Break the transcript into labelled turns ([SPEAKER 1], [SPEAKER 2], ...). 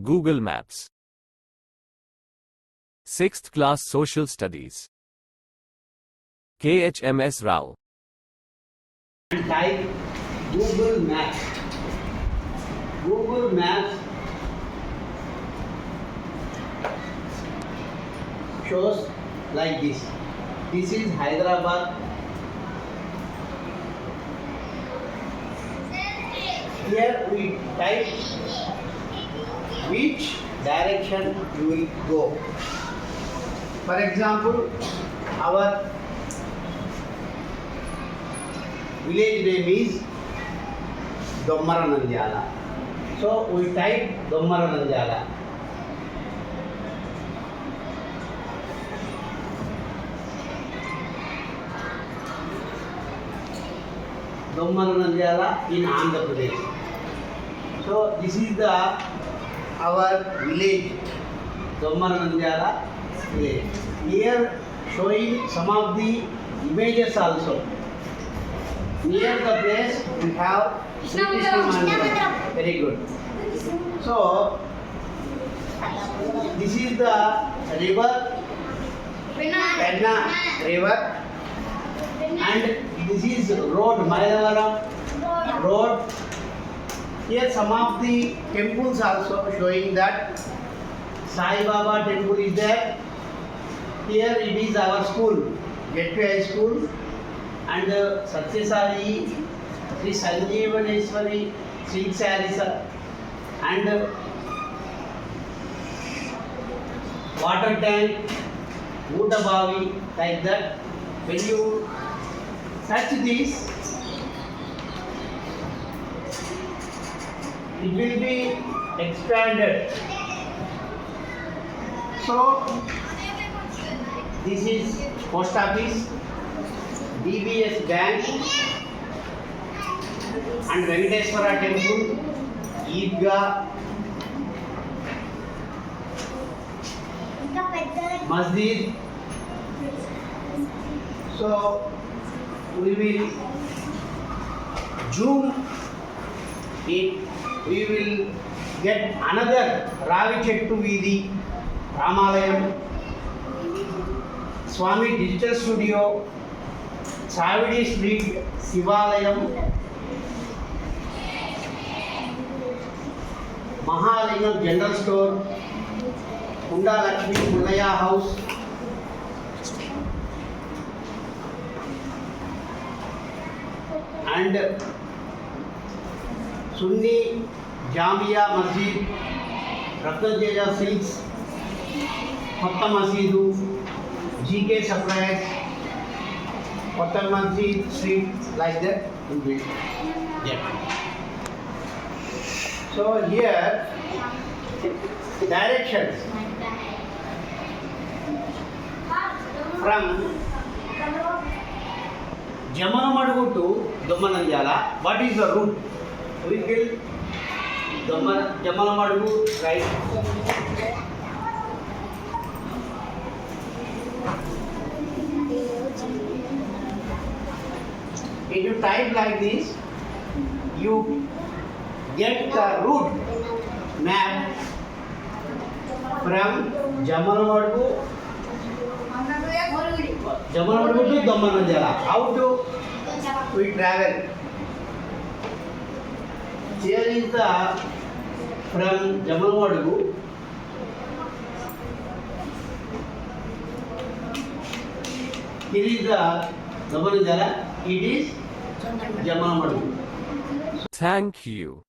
[SPEAKER 1] Google Maps. 6th Class Social Studies. KHMS Rao.
[SPEAKER 2] Type Google Maps. Google Maps shows like this. This is Hyderabad. Here we type which direction you will go. For example, our village name is Dommara Nandyala. So we type Dommara Nandyala. Dommara Nandyala in Andhra Pradesh. So this is our village, Dommara Nandyala village. Here showing some of the images also. Near the place we have Sri Krishna Mandiram. Very good. So this is the river, Penna river, and this is road, Mayavaram road. Here some of the temples also showing that Sai Baba temple is there. Here it is our school, Gateway High School, and Satyasai, Sri Sanjeevaneswari, Silk Sarees, and water tank, Butabavi, like that. When you touch this, it will be expanded. So this is post office, DBS Bank, and Venkateswara Temple, Eidgah, Masjid. So we will zoom it. We will get another Ravi Chettu Veedi, Ramalayam, Swami Digital Studio, Savidi Street, Sivalayam, Mahalingam General Store, Kunda Lakshmi Mullaya House, and Sunni Jamia Masjid, Ratnajeja Silks, Kotta Masjidu, GK Supplies, Kotta Masjid Street, like that will be there. So here directions from Jamalamadugu to Dommara. What is the route? We will Jamalamadugu, right? If you type like this, you get the route map from Jamalamadugu to Dommara. How do we travel? Here is the from Jamalamadugu. Here is the Dommara. It is Jamalamadugu.
[SPEAKER 1] Thank you.